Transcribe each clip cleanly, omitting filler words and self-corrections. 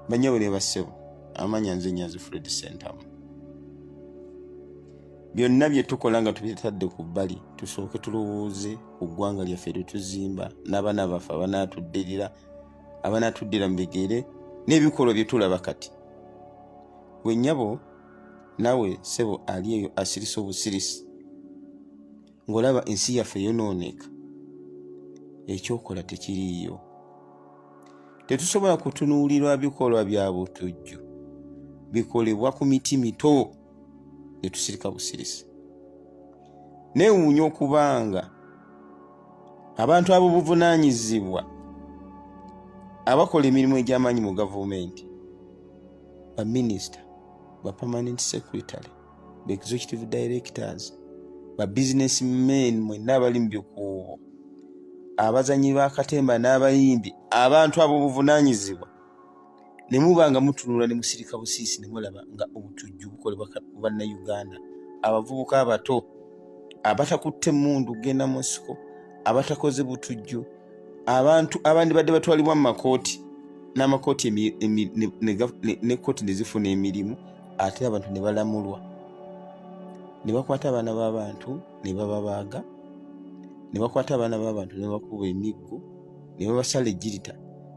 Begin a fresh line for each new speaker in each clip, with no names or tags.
Banyabo ne bassebo amanya nze Nyanzi Fred Center. Byonna bye tukola nga tubitadde ku bbali tusooke tulowooze ku ggwanga lyaffe lye tuzimba n'abaana baffe abanatuddira mu bigere n'ebikolwa bye tulaba kati. Gwe nnyabo nawe ssebo ali eyo asirisa obusirisi ng'olaba ensi yaffe yonooneka, ekyokola tekiriiyo. Tetusobola kutunuulirwa bikolwa bya butujju bikolebwa ku miti mito ne tusirika busirisi. Neewuunya okubanga abantu ab'obuvunaanyizibwa abakola emirimu egy'amaanyi mu gavumenti, ba minisita, ba permanent secretary, ba executive directors, ba businessmen mwenna abali mu by'okuubo, abazanyi b'akatemba n'abayimbi, abantu ab'obuvunaanyizibwa ne muba nga mutunula ne musirika busirisi ne mulaba nga obutujju bukolebwa ku BanaUganda, abavubuka abato abatakutte emmundu genda mu nsiko, abatakoze butujju, abantu abandi badde batwalibwa mu makooti n'amakooti n'ekkooti ne zifuna emirimu, ate abantu ne balamulwa, ne bakwata abaana b'abantu ne bababaaga, ne bakwata abaana b'abantu ne bakuba emiggo, ne babasala ejjirita,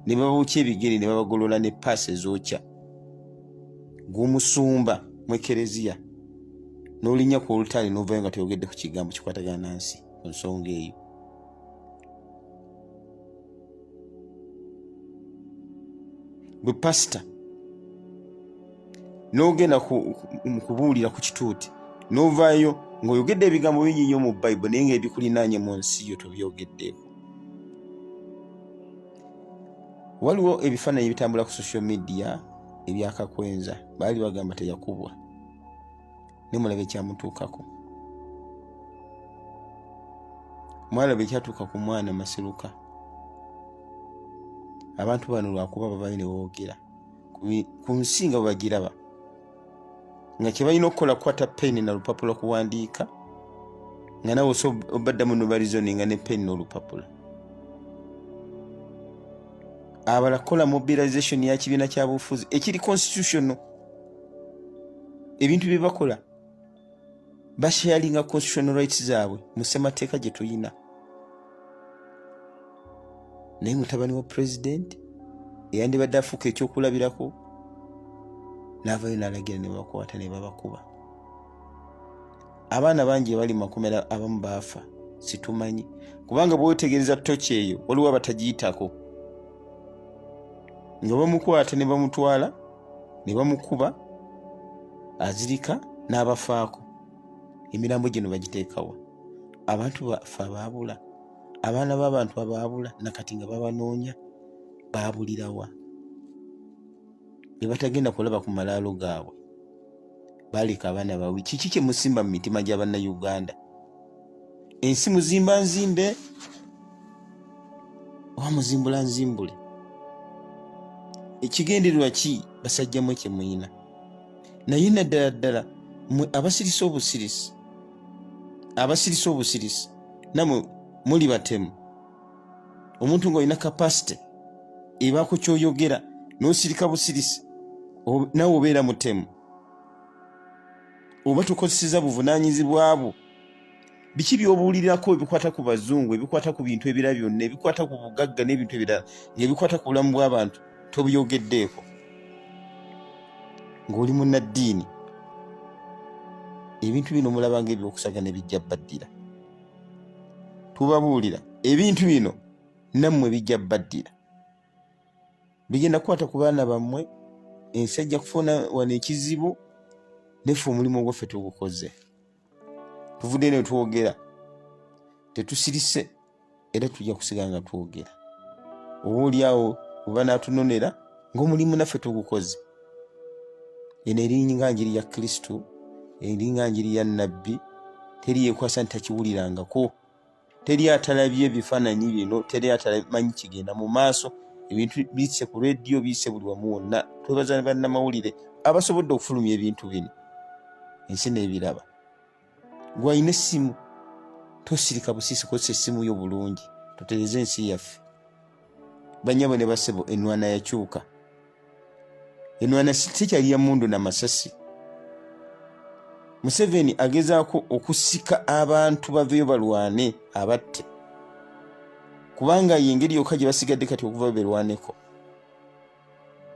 ne babuukya ebigere ne babagolola ne paasi ezookya. Gw'omusumba mu ekereziya n'olinnya ku olutaali n'ovayo nga teyogedde ku kigambo kikwatagana nansi ku nsonga eyo. Bwe pasita n'ogenda kubuulira ku kituuti n'ovaayo ng'oyogedde ebigambo bingi nnyo mu Bayibuli naye ng'ebikulinaanye mu nsi yo tobyogeddeeko. Waliwo ebifaananyi ebitambula ku social media ebyakakwenza, baali bagamba teyakubwa ne mulaba ekyamutuukako. Mwalaba ekyatuuka ku mwana Masiruka. Abantu bano lwakuba bavayo ne boogera ku nsi nga bagiraba nga kye balina okukola kukwata peni na lupapula kuwandiika nga nawe obaddamu nobalizoninga ne peni n'olupapula. Abala kola mobilization ya kibiina ky'abufuzi ekiri constitutional. Ebintu bye bakola basharinga constitutional rights zaabwe mu ssemateeka gye tuyina. Naye mutabani wa president eyandibadde afuuka ekyokulabirako n'avayo n'alagira ne bakwata ne babakuba. Abaana bangi bali makomera abamu baafa situmanyi, kubanga bw'otegereza toki eyo waliwo abatagiyitako nga bamukwata ne bamutwala ne bamukuba azirika n'abafaako. Emirambo gino bagiteekawa. Abantu bafa abaabula, abaana b'abantu abaabula nakati nga babanoonya baabulirawa. Ne batagenda kulaba ku malaalo gaabwe, baaleka abaana baabwe. Kiki kye musimba mu mitima gya BanaUganda? Ensi muzimba nzimbe oba muzimbula nzimbule? Ekigendererwa ki basajja mwe kye muyina? Naye naddala ddala mwe abasirisa obusirisi namwe muli batemu. Omuntu ng'olina kapasite ebaako ky'oyogera n'osirika busirisi nawe obeera mutemu. Oba tukozeseza buvunaanyizibwa bwo. Biki by'obuulirako ebikwata ku bazungu, ebikwata ku bintu ebirala byonna, ebikwata ku bugagga n'ebintu ebirala, ebikwata ku bulamu bw'abantu tobyogeddeko ng'oli munnaddiini? Ebintu bino mulaba ng'ebyokusagana bijja baddira. Tubabuulira ebintu bino nammwe bijja baddira, bigenda kukwata ku baana bammwe. Ensi ajja kufuna wano ekizibu, neffe omulimu gwaffe tugukoze. Tuvudde ne twogera, tetusirise era tujja kusigala nga twogera. Oboolyawo oba n'atunonera ng'omulimu naffe tugukoze. Eno eringa njiri ya Kristo, eringa njiri ya nnabbi, teri yeekwasa nti takiwulirangako, teri atalabye ebifaananyi bino, teri atamanyi kigenda mu maaso. Ebintu biyise ku rediyo, biyise buli wamu wonna. Twebaza bannamawulire abasobodde okufulumya ebintu bino, ensi n'ebiraba. Gw'alina essimu tosirika busirisi, kozesa essimu yo bulungi, tutereeze ensi yaffe. Bannyabo ne bassebo, ennwana yakyuka. enwana sikyali ya mundu na masasi. Museveni agezaako okusika abantu baveyo balwane abatte, kubanga yengeri yokka gye basigadde kati okuva berwaneko.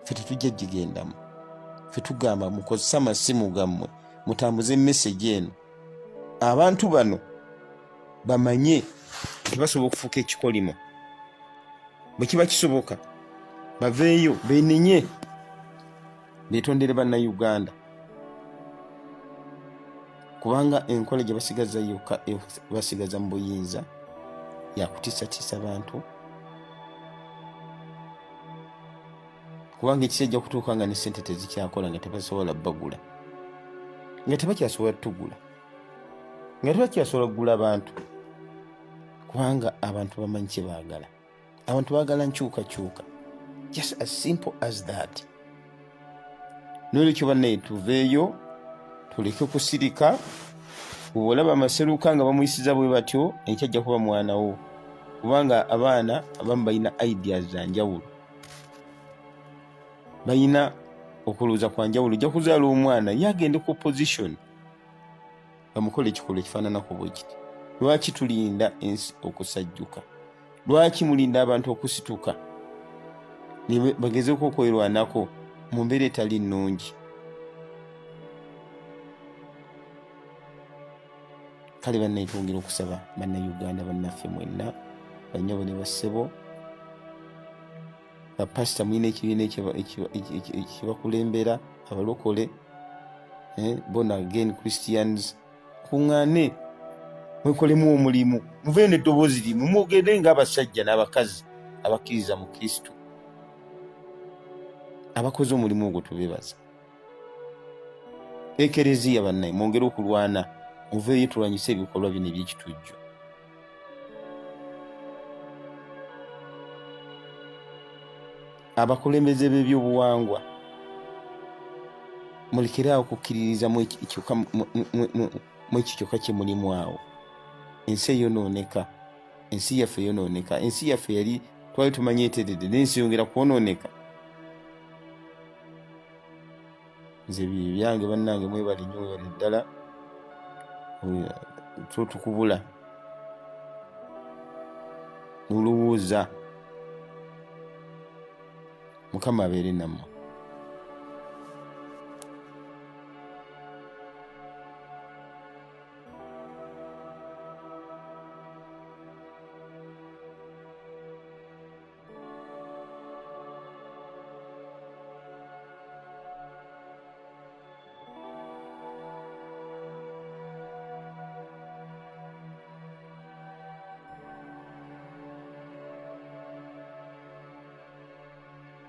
Ffe tetujja gigendamu, ffe tugamba mukozesa amasimu gammwe mutambuze message eno. Abantu bano bamanye tebasobola okufuuka ekikolimo. Bwe kiba kisoboka baveeyo benenye betondere BanaUganda, kubanga enkola gye basigaza yokka basigaza mu buyinza yakutiisatiisa bantu, kubanga ekisajja kutuuka nga ne ssente tezikyakola nga tebasobola bagula, nga tebakyasobola tugula, nga tebakyasobola kugula bantu, kubanga abantu bamanyi kye baagala. Abantu baagala nkyukakyuka, just as simple as that. N'olwekyo bannaye tuveeyo tuleke kusirika. Bw'olaba amaseruka nga bamuyisiza bwe batyo, enkya ajja kuba mwana wo, kubanga abaana abamu balina ideas za njawulo, balina okulowooza kwa njawulo. Ojja kuzaala omwana yagende ku opposition bamukola ekikolwa ekifaananako bwe kiti. Lwaki tulinda ensi okusajjuka? Lwaki mulinda abantu okusituka ne bagezeeko okwerwanako mu mbeera etali nnungi? Kale bannaye twongera okusaba BanaUganda bannaffe mwenna, bannyabo ne bassebo, bapasita mulina ekibiina ekibakulembera, abalokole, born again Christians, kuŋŋaane mwekolemu omulimu, muveeyo n'eddoboozi limu, mwogere ng'abasajja n'abakazi abakkiriza mu Kristo abakoze omulimu ogwo. Tubeebaza ekereziya bannaye, mwongere okulwana, muveeyo tulwanyise ebikolwa bino eby'ekitujju. Abakulembeze b'ebyobuwangwa mulekeraawo okukkiririza mu ekyo kyokka kye mulimu awo. Ensi eyonooneka, ensi yaffe eyonooneka. Ensi yaffe yali twali tumanye eteredde, n'ensi yongera kwonooneka. Nze byange bannange mwebale nnyo, mwebale ddala, tukubula n'olowooza. Mukama abeere nammwe.